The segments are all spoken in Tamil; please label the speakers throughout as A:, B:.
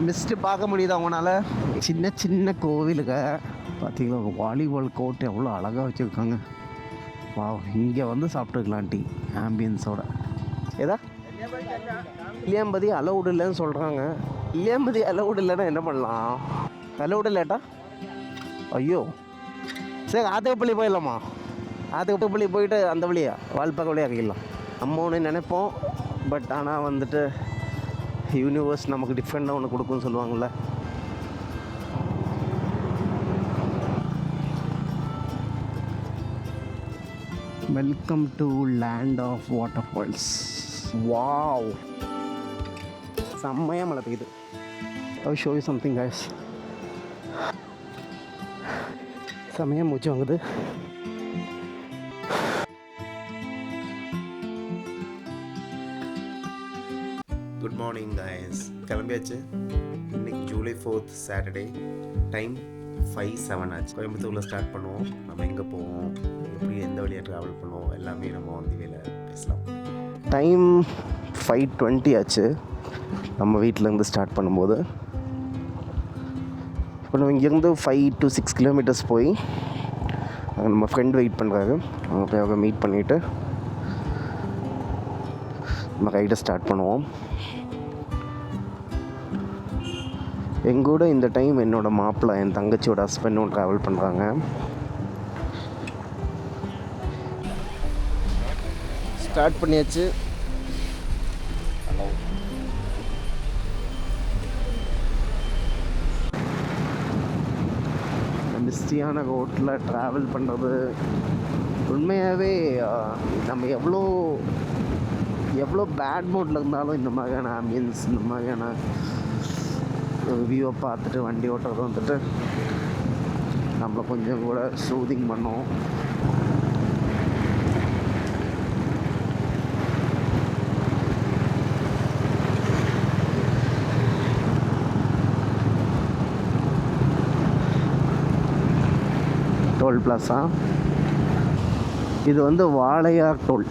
A: மிஸ்ட்டு பார்க்க முடியுது அவங்களால. சின்ன சின்ன கோவிலுங்க பார்த்தீங்களா, வாலிபால் கோர்ட் எவ்வளோ அழகாக வச்சுருக்காங்க. வா, இங்கே வந்து சாப்பிட்டுக்கலாம் டீ ஆம்பியன்ஸோட. ஏதா இல்லையாம்பதி அலவுட் இல்லைன்னு சொல்கிறாங்க. இல்லையாம்பதி அலவுட் இல்லைன்னா என்ன பண்ணலாம்? அலவுட் இல்லைட்டா ஐயோ சரி, ஆத்துப்பள்ளி போயிடலாமா? ஆத்துப்பள்ளி போயிட்டு அந்த வழியா வால்பாக்க வழியாக இறங்கிடலாம். நம்ம ஒன்று நினைப்போம், பட் ஆனால் வந்துட்டு யூனிவர்ஸ் நமக்கு டிஃப்ரெண்டாக ஒன்று கொடுக்குன்னு சொல்லுவாங்கள்ல. Welcome to land of waterfalls. Wow, செம்மையாக மழை பெய்யுது. I show you something guys. செம்மையாக மூச்சு வாங்குது. குட் மார்னிங் கைஸ், கிளம்பியாச்சு. இன்னைக்கு ஜூலை 4th சாட்டர்டே. டைம் 5:07 ஆச்சு. கோயம்புத்தூரில் ஸ்டார்ட் பண்ணுவோம். நம்ம எங்கே போவோம், எப்படி எந்த வழியாக ட்ராவல் பண்ணுவோம், எல்லாமே நம்ம வந்து வேலை பேசலாம். டைம் 5:20 ஆச்சு நம்ம வீட்டிலேருந்து ஸ்டார்ட் பண்ணும்போது. இப்போ நம்ம இங்கேருந்து 5 to 6 கிலோமீட்டர்ஸ் போய் அங்கே நம்ம ஃப்ரெண்ட் வெயிட் பண்ணுறாரு. அவங்க போய் அவங்க மீட் பண்ணிவிட்டு நம்ம ரைடை ஸ்டார்ட் பண்ணுவோம். எங்கூட இந்த டைம் என்னோடய மாப்பிள்ளை, என் தங்கச்சியோட ஹஸ்பண்டும் ட்ராவல் பண்ணுறாங்க. ஸ்டார்ட் பண்ணியாச்சு. மிஸ்டியான ரோட்டில் ட்ராவல் பண்ணுறது உண்மையாகவே நம்ம எவ்வளோ பேட் மூடில் இருந்தாலும் இந்த மாதிரியான ஆம்பியன்ஸ், இந்த மாதிரியான வியூவை பார்த்துட்டு வண்டி ஓட்டுறது வந்துட்டு நம்மளை கொஞ்சம் கூட சூதிங் பண்ணோம். டோல் பிளாஸா இது வந்து வாளையார் டோல்.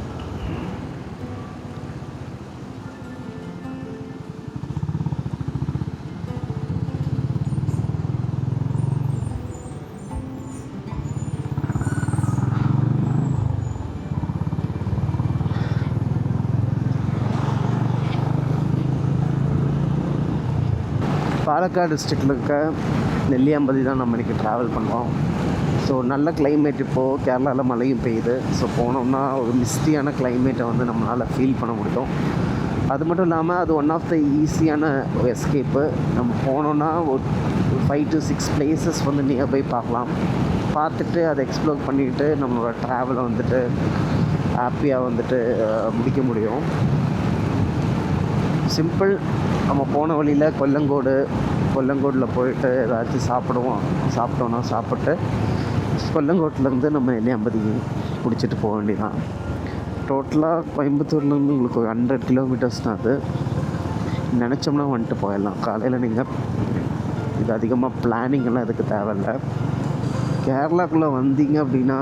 A: பாலக்காடு டிஸ்ட்ரிக்டில் இருக்க நெல்லியாம்பதி தான் நம்ம இன்றைக்கி ட்ராவல் பண்ணுறோம். ஸோ நல்ல கிளைமேட். இப்போது கேரளாவில் மழையும் பெய்யுது. ஸோ போனோம்னா ஒரு மிஸ்டியான கிளைமேட்டை வந்து நம்மளால் ஃபீல் பண்ண முடியும். அது மட்டும் இல்லாமல் அது ஒன் ஆஃப் த ஈஸியான ஒரு எஸ்கேப்பு. நம்ம போனோன்னா ஒரு 5 to 6 பிளேசஸ் வந்து நியர்பை பார்க்கலாம். பார்த்துட்டு அதை எக்ஸ்ப்ளோர் பண்ணிவிட்டு நம்மளோட ட்ராவலை வந்துட்டு ஹாப்பியாக வந்துட்டு முடிக்க முடியும். சிம்பிள். நம்ம போன வழியில் கொல்லங்கோடில் போயிட்டு ஏதாச்சும் சாப்பிட்டோன்னா சாப்பிட்டு கொல்லங்கோட்டிலேருந்து நம்ம நெல்லியாம்பதிக்கு பிடிச்சிட்டு போக வேண்டியதான். டோட்டலாக கோயம்புத்தூர்லேருந்து உங்களுக்கு ஒரு 100 கிலோமீட்டர்ஸ் தான். அது நினச்சோம்னா வந்துட்டு போயிடலாம். காலையில் நீங்கள் இது அதிகமாக பிளானிங் எல்லாம் இதுக்கு தேவையில்லை. கேரளாக்குள்ளே வந்தீங்க அப்படின்னா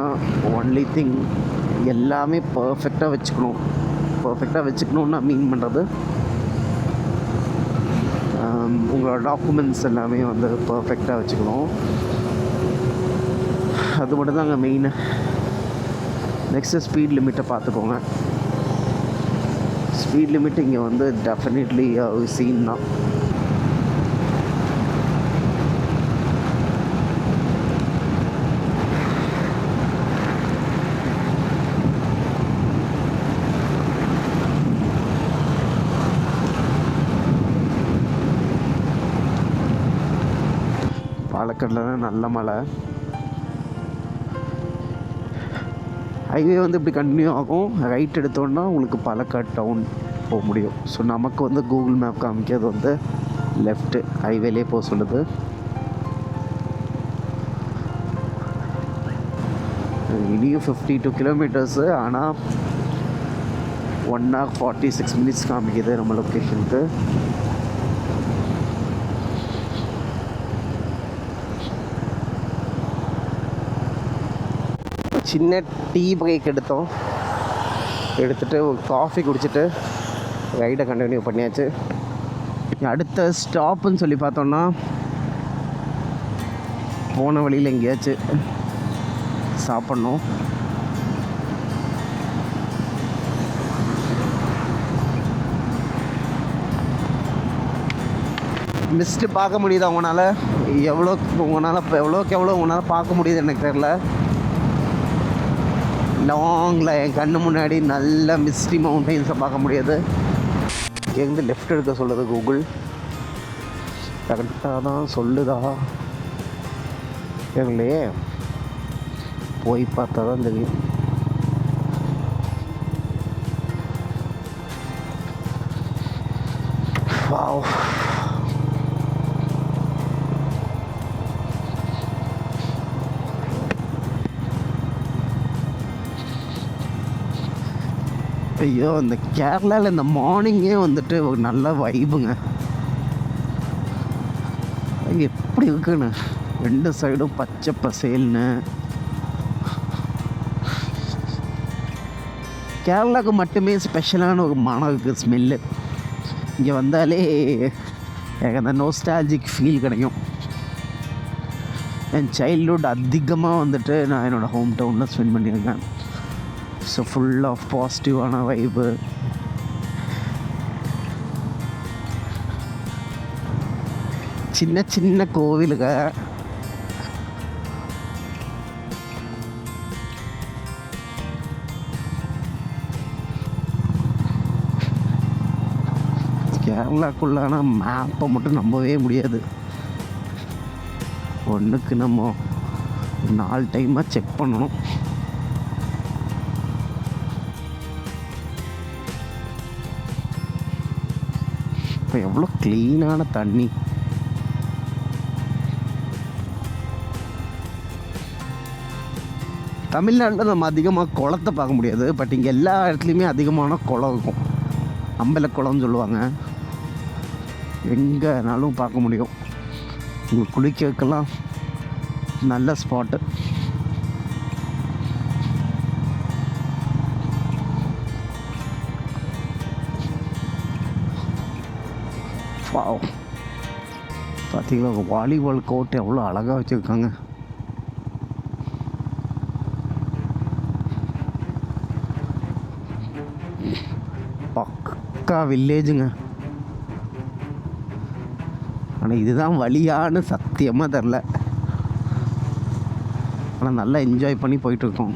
A: ஒன்லி திங் எல்லாமே பர்ஃபெக்டாக வச்சுக்கணுன்னு மீன் பண்ணுறது உங்களோட டாக்குமெண்ட்ஸ் எல்லாமே வந்து பர்ஃபெக்டாக வச்சுக்கணும். அது மட்டும் தாங்க மெயின். நெக்ஸ்ட்டு ஸ்பீட் லிமிட்டை பார்த்துக்கோங்க. ஸ்பீட் லிமிட் இங்கே வந்து டெஃபினெட்லி சீன் தான். பாலக்காடில் நல்ல மழை. ஹைவே வந்து இப்படி கண்டினியூ ஆகும். ரைட் எடுத்தோன்னா உங்களுக்கு பாலக்காடு டவுன் போக முடியும். ஸோ நமக்கு வந்து கூகுள் மேப் காமிக்கிறது வந்து லெஃப்ட்டு ஹைவேலே போக சொல்லுது. இனியும் 52 கிலோமீட்டர்ஸு. ஆனால் 1 hour 46 minutes காமிக்குது நம்ம லொக்கேஷனுக்கு. சின்ன டீ பிரேக் எடுத்துகிட்டு ஒரு காஃபி குடிச்சிட்டு ரைடை கண்டினியூ பண்ணியாச்சு. அடுத்த ஸ்டாப்புன்னு சொல்லி பார்த்தோன்னா போன வழியில் எங்கேயாச்சும் சாப்பிட்ணும். மிஸ்ட்டு பார்க்க முடியுதா உங்களால்? எவ்வளோக்கு எவ்வளோ உங்களால் பார்க்க முடியுது எனக்கு தெரியல. லாங்கில் என் கண்ணு முன்னாடி நல்ல மிஸ்டி மவுண்டெயின்ஸை பார்க்க முடியாது. எங்கே லெஃப்ட் எடுக்க சொல்லுது கூகுள்? கரெக்டாக தான் சொல்லுதா தெரியலையே, போய் பார்த்தா தான் தெரியும். வாவ், ஐயோ இந்த கேரளாவில் இந்த மார்னிங்கே வந்துட்டு ஒரு நல்ல வைபுங்க. எப்படி இருக்குன்னு, ரெண்டு சைடும் பச்சை பசேல்னு. கேரளாவுக்கு மட்டுமே ஸ்பெஷலான ஒரு மனம் இருக்குது, ஸ்மெல்லு. இங்கே வந்தாலே எனக்கு அந்த நோஸ்டாலஜிக் ஃபீல் கிடைக்கும். என் சைல்ட்ஹுட் அதிகமாக வந்துட்டு நான் என்னோடய ஹோம் டவுனில் ஸ்பெண்ட் பண்ணியிருக்கேன். ஸோ ஃபுல் ஆஃப் பாசிட்டிவான வைபு. சின்ன சின்ன கோவிலுங்க. கேரளாக்குள்ளான மேப்பை மட்டும் நம்பவே முடியாது. ஒன்றுக்கு நம்ம 4 டைமாக செக் பண்ணணும். இப்போ எவ்வளோ க்ளீனான தண்ணி. தமிழ்நாட்டில் நம்ம அதிகமாக குளத்தை பார்க்க முடியாது, பட் இங்கே எல்லா இடத்துலையுமே அதிகமான குளம் இருக்கும். அம்பல குளம்னு சொல்லுவாங்க. எங்கேனாலும் பார்க்க முடியும். உங்களுக்கு குளிக்கிறதுக்கெல்லாம் நல்ல ஸ்பாட்டு. வாவ், பார்த்தீங்களா வாலிபால் கோர்ட் எவ்வளோ அழகாக வச்சுருக்காங்க. பக்கா வில்லேஜுங்க. ஆனால் இதுதான் வழியான்னு சத்தியமாக தெரில. ஆனால் நல்லா என்ஜாய் பண்ணி போயிட்டுருக்கோம்.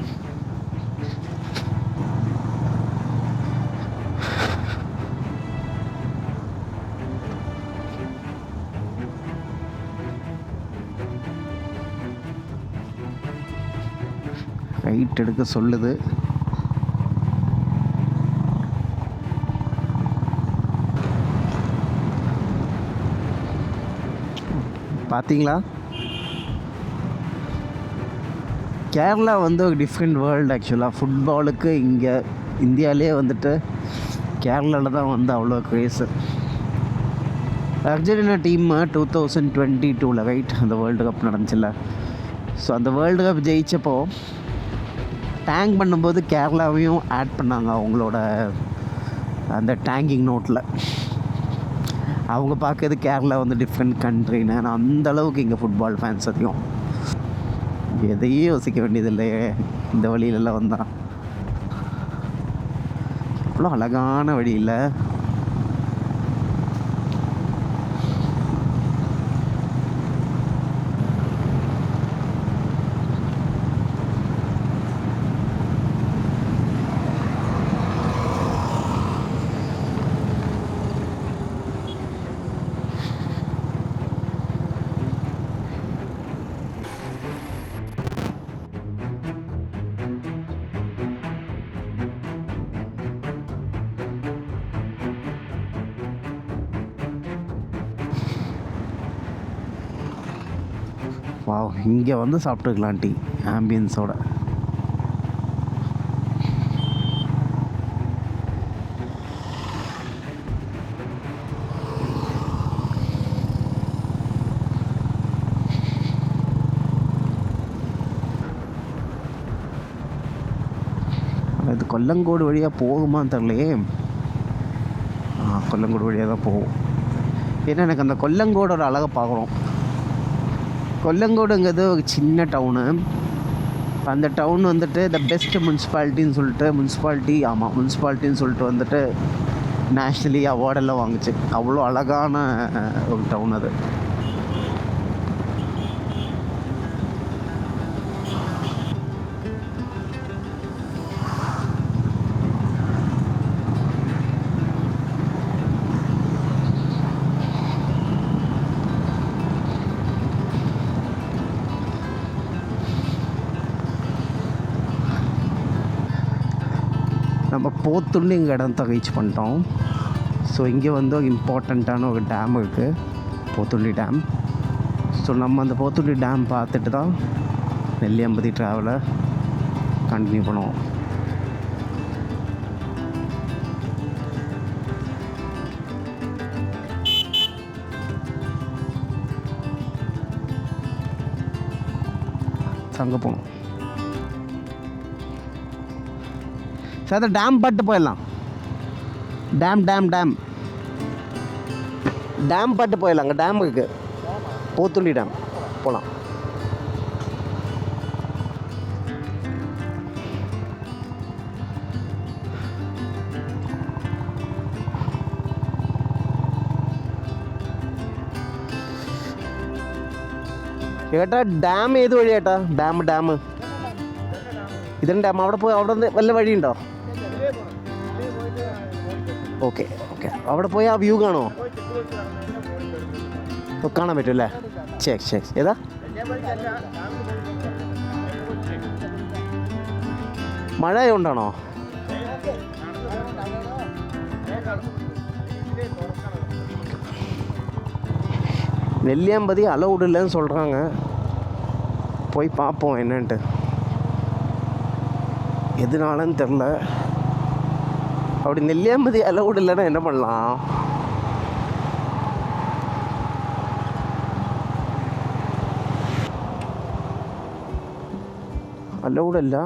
A: ரைட் எடுக்க சொல்லுது. பார்த்தீங்களா, கேரளா வந்து ஒரு டிஃப்ரெண்ட் வேர்ல்டு. ஆக்சுவலாக ஃபுட்பாலுக்கு இங்கே இந்தியாவிலே வந்துட்டு கேரளாவில் தான் வந்து அவ்வளோ க்ரேஸு. அர்ஜென்டினா டீம் 2022 ரைட் அந்த வேர்ல்டு கப் நடந்துச்சுல்ல. ஸோ அந்த வேர்ல்டு கப் ஜெயித்தப்போ டேங்க் பண்ணும்போது கேரளாவையும் ஆட் பண்ணாங்க அவங்களோட அந்த டேங்கிங் நோட்டில். அவங்க பார்க்கறது கேரளா வந்து டிஃப்ரெண்ட் கண்ட்ரின்னு. ஆனால் அந்தளவுக்கு இங்கே ஃபுட்பால் ஃபேன்ஸ் அதிகம். எதையும் யோசிக்க வேண்டியதில்லையே இந்த வழியிலெல்லாம் வந்தால். இவ்வளோ அழகான வழியில் வாவ், இங்கே வந்து சாப்பிட்டுக்கலாம் டீ ஆம்பியன்ஸோட. இது கொல்லங்கோடு வழியாக போகுமான்னு தெரியலையே. கொல்லங்கோடு வழியாக தான் போகும். ஏன்னா எனக்கு அந்த கொல்லங்கோடோட அழகை பார்க்குறோம். கொல்லங்கோடுங்கிறது ஒரு சின்ன டவுனு. அந்த டவுன் வந்துட்டு த பெஸ்ட் முனிசிபாலிட்டின்னு சொல்லிட்டு முனிசிபாலிட்டின்னு சொல்லிட்டு வந்துட்டு நேஷ்னலி அவார்டெல்லாம் வாங்குச்சு. அவ்வளோ அழகான ஒரு டவுன் அது. நம்ம போத்துண்டு இங்கே இடத்த ரீச் பண்ணிட்டோம். ஸோ இங்கே வந்து ஒரு இம்பார்ட்டண்ட்டான ஒரு டேம் இருக்குது, போத்துண்டி டேம். ஸோ நம்ம அந்த போத்துண்டி டேம் பார்த்துட்டு தான் நெல்லியம்பதி ட்ராவலை கண்டினியூ பண்ணுவோம். அங்கே போகணும் சார். அதை டேம் பாட்டு போயிடலாம். டேம் பாட்டு போயிடலாம். அங்கே டேம் இருக்குது, போத்துண்டி டேம் போகலாம். ഏട്ടാ ഡാം ഏത് വഴി ഏട്ടാ? ഡാം ഇതിന് ഡാം അവിടെ പോയി അവിടെ നിന്ന് വല്ല വഴിയുണ്ടോ? ഓക്കെ അവിടെ പോയി ആ വ്യൂ കാണോ? കാണാൻ പറ്റും അല്ലേ? ശരി ഏതാ? മഴ ആയതുകൊണ്ടാണോ? நெல்லியாம்பதி அலௌடு இல்லைன்னு சொல்கிறாங்க. போய் பார்ப்போம் என்னன்ட்டு. எதுனாலன்னு தெரில. அப்படி நெல்லியாம்பதி அலௌடு இல்லைன்னா என்ன பண்ணலாம்? அலௌடு இல்லை.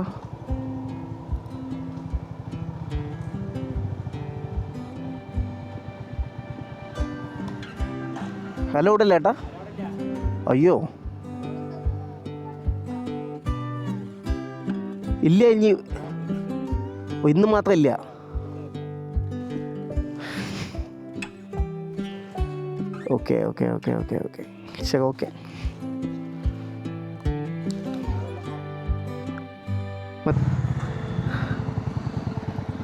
A: അലൗഡ് അല്ല ഏട്ടാ? അയ്യോ ഇല്ല, ഇന്ന് മാത്രമില്ല. ഓക്കെ ശരി ഓക്കെ.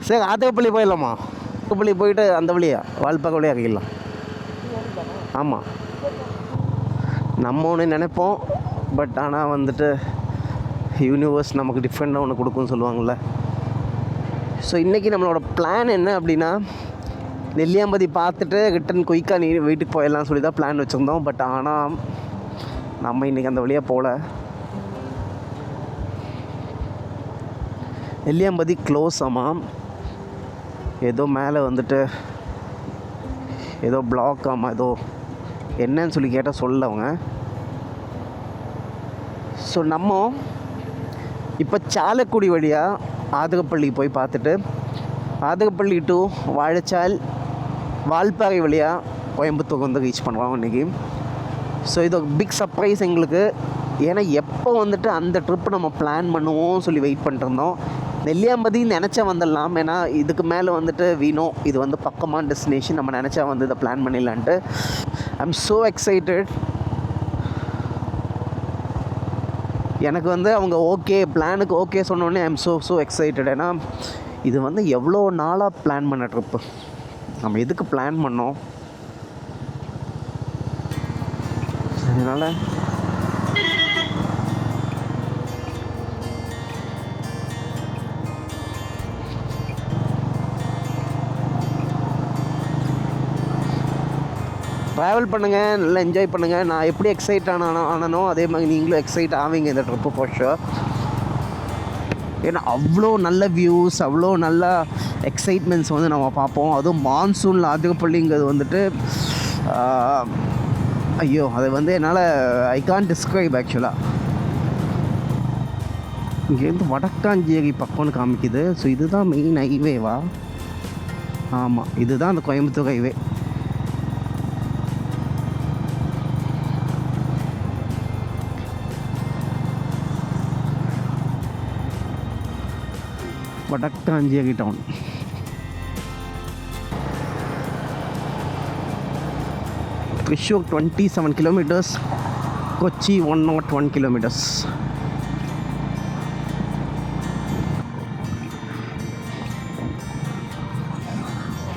A: சரி ஆத்தகப்பள்ளி போயிடலாமா? ஆத்தகப்பள்ளி போயிட்டு அந்த வழியா வால்பாக்க வழியாக இறங்கிடலாம். ஆமாம், நம்ம ஒன்று நினைப்போம், பட் ஆனால் வந்துட்டு யூனிவர்ஸ் நமக்கு டிஃப்ரெண்டாக ஒன்று கொடுக்குன்னு சொல்லுவாங்கள்ல. ஸோ இன்றைக்கி நம்மளோட பிளான் என்ன அப்படின்னா, நெல்லியாம்பதி பார்த்துட்டு ரிட்டன் குயிக்காக வீட்டுக்கு போயிடலாம் சொல்லி தான் பிளான் வச்சுருந்தோம். பட் ஆனால் நம்ம இன்றைக்கி அந்த வழியாக போகல. நெல்லியாம்பதி க்ளோஸ். ஆமாம், ஏதோ மேலே வந்துட்டு ஏதோ பிளாக். ஆமாம், ஏதோ என்னன்னு சொல்லி கேட்டால் சொல்ல அவங்க. ஸோ நம்ம இப்போ சாலக்குடி வழியாக ஆதகப்பள்ளி போய் பார்த்துட்டு ஆதகப்பள்ளி டு வாழைச்சால் வால்பாறை வழியாக கோயம்புத்தூர் வந்து ரீச் பண்ணுறோம் இன்றைக்கி. ஸோ இது ஒரு பிக் சர்ப்ரைஸ் எங்களுக்கு. ஏன்னா எப்போ வந்துட்டு அந்த ட்ரிப்பு நம்ம பிளான் பண்ணுவோம் சொல்லி வெயிட் பண்ணிட்டுருந்தோம். நெல்லியாம்பதி நினச்சா வந்துடலாம், ஏன்னா இதுக்கு மேலே வந்துட்டு வீணோ இது வந்து பக்கமான டெஸ்டினேஷன். நம்ம நினச்சா வந்து இதை பிளான் பண்ணிடலான்ட்டு. I am so excited. எனக்கு வந்து அவங்க ஓகே பிளானுக்கு ஓகே சொன்னோடனே ஐ எம் ஸோ எக்ஸைட்டட். ஏன்னா இது வந்து எவ்வளோ நாளாக பிளான் பண்ண ட்ரிப்பு. நம்ம எதுக்கு பிளான் பண்ணோம், அதனால் ட்ராவல் பண்ணுங்கள், நல்லா என்ஜாய் பண்ணுங்கள். நான் எப்படி எக்ஸைட் ஆனனோ அதே மாதிரி நீங்களும் எக்ஸைட் ஆவீங்க இந்த ட்ரிப்பு ஃபார் ஷுர். ஏன்னா அவ்வளோ நல்ல வியூஸ், அவ்வளோ நல்ல எக்ஸைட்மெண்ட்ஸ் வந்து நம்ம பார்ப்போம். அதுவும் மான்சூனில் ஆதிகப்பள்ளிங்கிறது வந்துட்டு ஐயோ, அது வந்து என்னால் ஐ கான் டிஸ்கிரைப் ஆக்சுவலாக. இங்கேருந்து வடக்காஞ்சேரி பக்கம்னு காமிக்குது. ஸோ இதுதான் மெயின் ஹைவேவா? ஆமாம், இதுதான் அந்த Coimbatore highway. Vadakkanchery town. Thrissur 27 kilometres, Kochi 101 kilometres.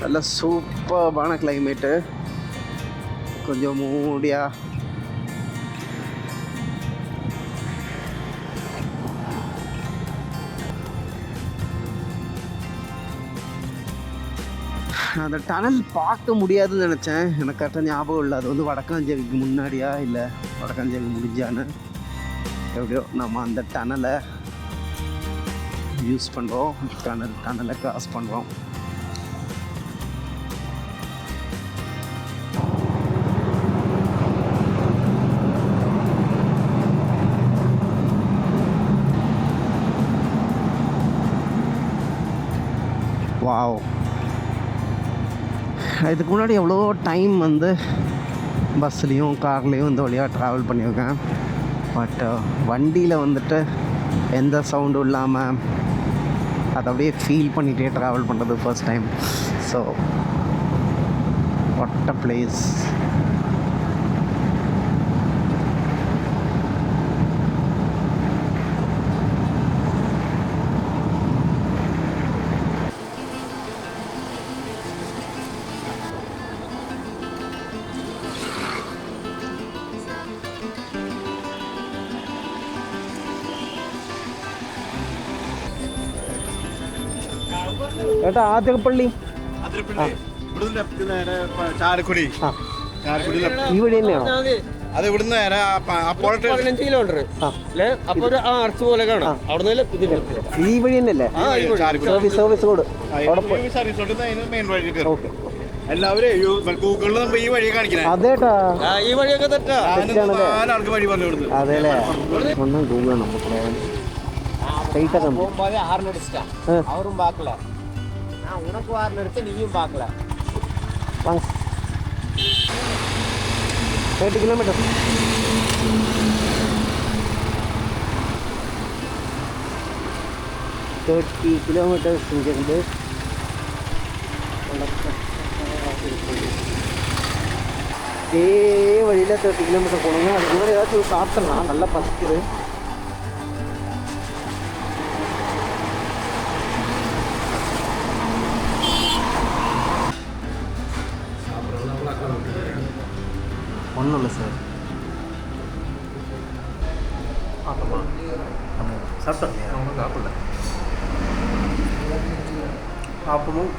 A: നല്ല സൂപ്പർബാണ് ക്ലൈമറ്റ്. கொஞ்சம் மூடியா அந்த டனல் பார்க்க முடியாதுன்னு நினச்சேன். எனக்கு கரெக்டாக ஞாபகம் இல்லை அது வந்து வடக்காஞ்சேரிக்கு முன்னாடியா இல்லை வடக்காஞ்சேரி முடிஞ்சான்னு. எப்படியோ நம்ம அந்த டனலை யூஸ் பண்ணுறோம், டனலை கிராஸ் பண்ணுறோம். வாவ், இதுக்கு முன்னாடி எவ்வளோ டைம் வந்து பஸ்லேயும் கார்லேயும் இந்த வழியாக ட்ராவல் பண்ணியிருக்கேன். பட் வண்டியில் வந்துட்டு எந்த சவுண்டும் இல்லாமல் அதை அப்படியே ஃபீல் பண்ணிகிட்டே ட்ராவல் பண்ணுறது first time. So what a place. ഏട്ടാ ആതിരപ്പള്ളി
B: ചാലക്കുടി
A: ഈ വഴി തന്നെയാണോ?
B: അത് ഇവിടുന്ന്
C: 15 കിലോമീറ്റർ അപ്പൊ ഒരു ആർച്ച് പോലെ കാണാം. അവിടെ
A: ഈ വഴി തന്നെയല്ലേ സർവീസ് റോഡ്?
B: മെയിൻ വഴി. എല്ലാവരും ഗൂഗിളിൽ നമ്മൾ ഈ വഴി കാണിക്കുന്നത്.
A: അതേട്ടാ
C: ഈ വഴിയൊക്കെ തെറ്റാ.
B: ആൾക്ക് വഴി പറഞ്ഞു കൊടുത്തു.
A: അതെല്ലേ, ഒന്നും ഗൂഗിൾ നമുക്ക്
C: அவரும் பார்க்கல, நான் உனக்கு வாரில் எடுத்து நீயும் பார்க்கல.
A: 30 கிலோமீட்டர். இங்கேருந்து இதே வழியில் 30 கிலோமீட்டர் போகணுங்க. அதுக்கு முன்னாடி ஏதாச்சும் சாப்பிட்றலாம், நல்லா பசிக்குது. ஒன்றும் இல்லை சார். சாப்பிட்டோம், அவங்க சாப்பிடல. ஆப்பமும்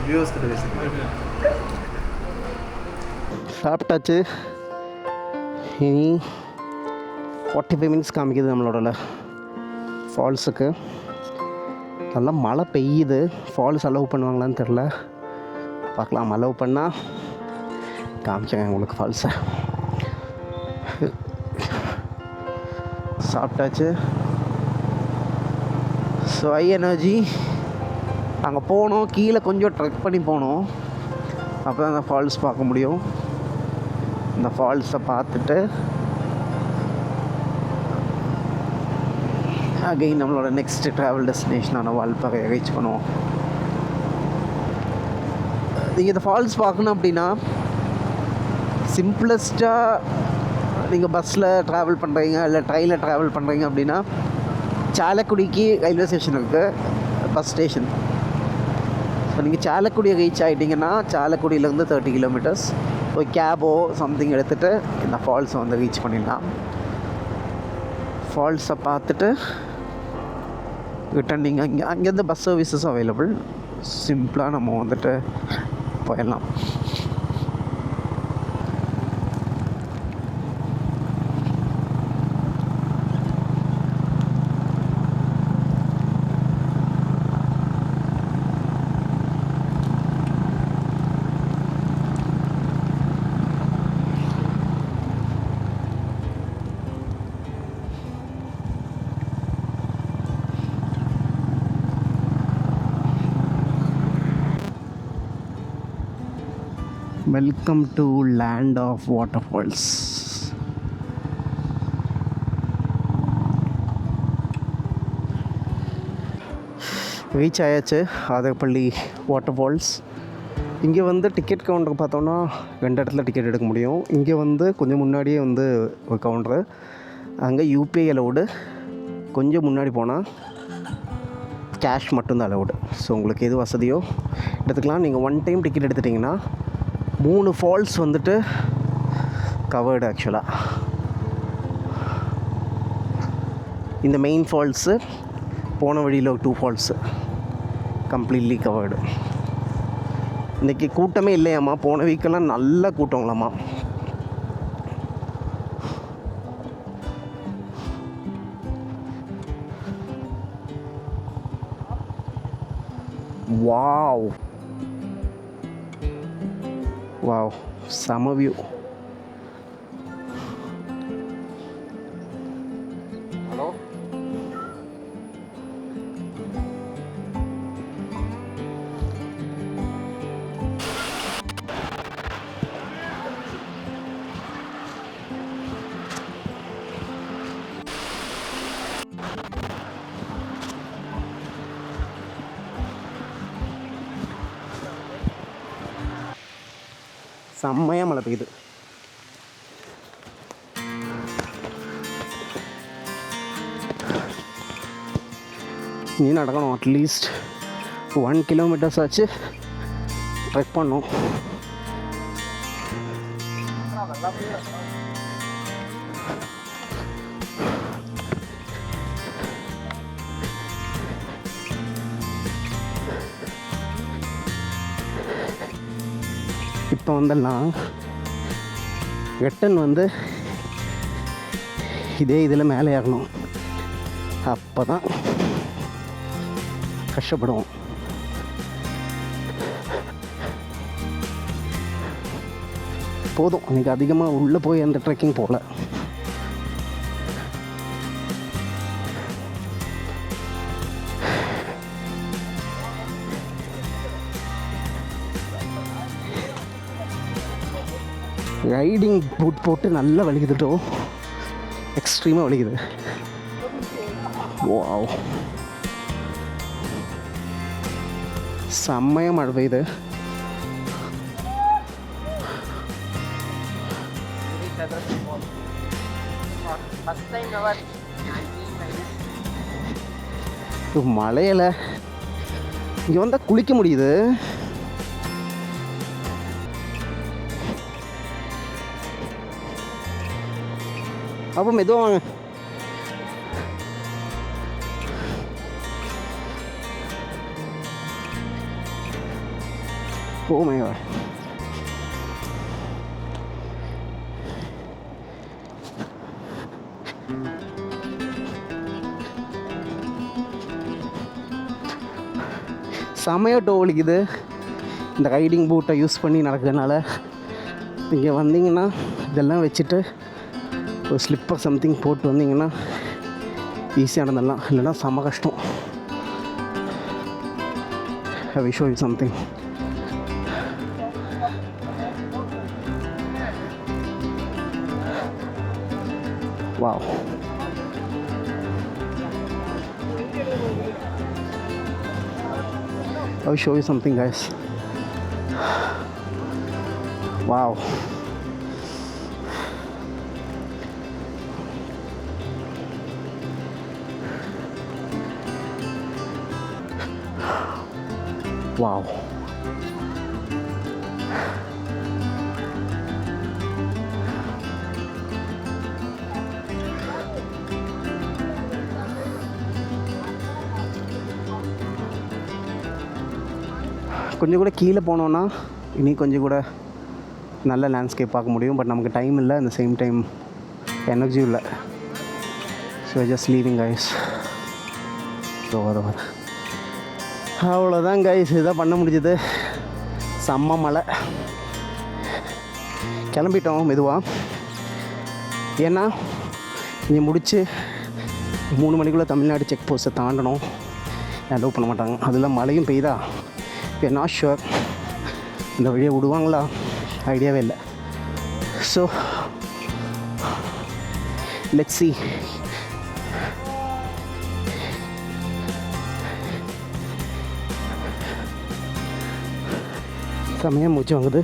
A: வியூவர்ஸ் கிட்ட பேசுகிறேன். சாப்பிட்டாச்சு. இனி 45 மினிட்ஸ் காமிக்குது நம்மளோட ஃபால்ஸுக்கு. நல்லா மழை பெய்யுது. ஃபால்ஸ் அலோவ் பண்ணுவாங்களான்னு தெரில, பார்க்கலாம். அலோவ் பண்ணால் காமிச்சேன் உங்களுக்கு ஃபால்ஸை. சாப்பிட்டாச்சு. So high energy. அங்கே போனோம், கீழே கொஞ்சம் ட்ரெக் பண்ணி போனோம், அப்போ தான் அந்த ஃபால்ஸ் பார்க்க முடியும். இந்த ஃபால்ஸை பார்த்துட்டு அகைன் நம்மளோட நெக்ஸ்ட் ட்ராவல் டெஸ்டினேஷனான வால்பாறையை ரீச் பண்ணுவோம். நீங்கள் இந்த ஃபால்ஸ் பார்க்கணும் அப்படின்னா சிம்பிளஸ்ட்டாக நீங்கள் பஸ்ஸில் ட்ராவல் பண்ணுறீங்க இல்லை ட்ரெயினில் ட்ராவல் பண்ணுறீங்க அப்படின்னா சாலக்குடிக்கு ரயில்வே ஸ்டேஷன் இருக்குது, பஸ் ஸ்டேஷன். ஸோ நீங்கள் சாலக்குடியை ரீச் ஆகிட்டிங்கன்னா சாலக்குடியிலேருந்து 30 கிலோமீட்டர்ஸ் ஒரு கேபோ சம்திங் எடுத்துகிட்டு இந்த ஃபால்ஸை வந்து ரீச் பண்ணிடலாம். ஃபால்ஸை பார்த்துட்டு ரிட்டன் நீங்கள் அங்கேருந்து பஸ் சர்வீசஸ் அவைலபிள். சிம்பிளாக நம்ம வந்துட்டு போயிடலாம். Welcome to land of waterfalls. Reach ஆயாச்சு ஆதரப்பள்ளி வாட்டர் ஃபால்ஸ். இங்கே வந்து டிக்கெட் கவுண்டர் பார்த்தோன்னா 2 இடத்துல டிக்கெட் எடுக்க முடியும். இங்கே வந்து கொஞ்சம் முன்னாடியே வந்து ஒரு கவுண்டரு, அங்கே யூபிஐ அலவுடு. கொஞ்சம் முன்னாடி போனால் கேஷ் மட்டும்தான் அலவுடு. ஸோ உங்களுக்கு எது வசதியோ எடுத்துக்கலாம். நீங்கள் 1 டைம் டிக்கெட் எடுத்துட்டிங்கன்னா 3 ஃபால்ஸ் வந்துட்டு கவர்டு. ஆக்சுவலாக இந்த மெயின் ஃபால்ஸு, போன வழியில் 2 ஃபால்ஸு கம்ப்ளீட்லி கவர்டு. இன்றைக்கி கூட்டமே இல்லையாம்மா. போன வீக்கெல்லாம் நல்ல கூட்டங்களாம்மா. வாவ் வாவ், செம வியூ. செம்மையாக மழை பெய்யுது. நீ நடக்கணும், அட்லீஸ்ட் 1 கிலோமீட்டர்ஸ் ஆச்சு ட்ரெக் பண்ணோம். இப்போ வந்துடலாம். ரிட்டன் வந்து இதே இதில் மேலே ஏறணும். அப்போ தான் கஷ்டப்படுவோம். போதும், எனக்கு அதிகமாக உள்ளே போய் அந்த ட்ரெக்கிங் போகல. ரைடிங் பூட் போட்டு நல்லா வலிக்குதுட்டோ, எக்ஸ்ட்ரீமாக வலிக்குது. வாவ், செம்மையாக மழை பெய்யுது. மழையில் இங்கே வந்தால் குளிக்க முடியுது. அப்போ மெதுவாக வாங்க. Oh my God. செமையாக வலிக்குது. இந்த ரைடிங் பூட்டை யூஸ் பண்ணி நடக்கிறதுனால இங்கே வந்தீங்கன்னா இதெல்லாம் வச்சுட்டு ஒரு ஸ்லிப்பர் சம்திங் போட்டு வந்தீங்கன்னா ஈஸியாக நடந்துடலாம். இல்லைன்னா செம்ம கஷ்டம். I will show you something. Wow. I will show you something, guys. Wow. Wow. கொஞ்சம் கூட கீழே போனோன்னா இனி கொஞ்சம் கூட நல்ல லேண்ட்ஸ்கேப் பார்க்க முடியும். பட் நமக்கு டைம் இல்லை, அந்த சேம் டைம் எனர்ஜியும் இல்லை. So just leaving guys. So வர அவ்வளோதான் கைஸ், இதுதான் பண்ண முடிஞ்சது. செம்ம மழை. கிளம்பிட்டோம் மெதுவாக. ஏன்னா இங்கே முடித்து 3 மணிக்குள்ளே தமிழ்நாடு செக் போஸ்ட்டை தாண்டணும். அலோவ் பண்ண மாட்டாங்க. அதெல்லாம் மழையும் பெய்தா, we are not sure இந்த வழியை விடுவாங்களா, ஐடியாவே இல்லை. So let's see. செமையாக மூச்சு வாங்குது.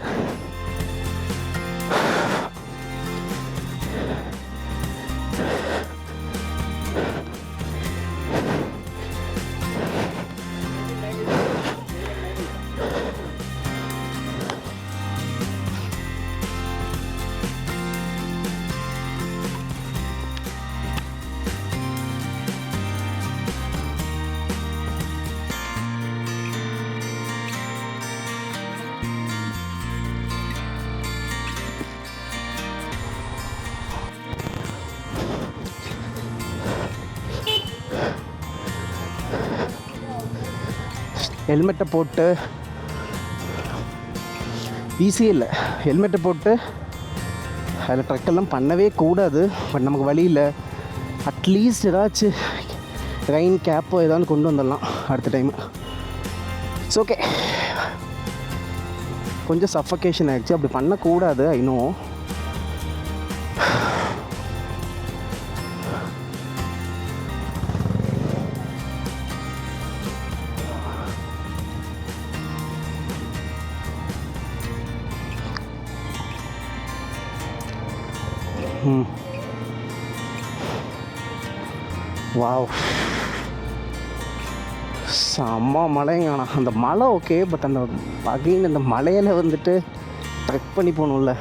A: ஹெல்மெட்டை போட்டு ஈஸியே இல்லை. ஹெல்மெட்டை போட்டு அதில் ட்ரக்கெல்லாம் பண்ணவே கூடாது. பட் நமக்கு வழி இல்லை. அட்லீஸ்ட் ஏதாச்சும் ரெயின் கேப்போ ஏதாவது கொண்டு வந்துடலாம் அடுத்த டைம். It's okay. கொஞ்சம் சஃபகேஷன் ஆகிடுச்சு. அப்படி பண்ணக்கூடாது. இன்னும் வாவ், செம்ம மழைங்கண்ணா. அந்த மலை ஓகே, பட் அந்த அகைன் அந்த மலையில் வந்துட்டு ட்ரெக் பண்ணி போகணும்ல,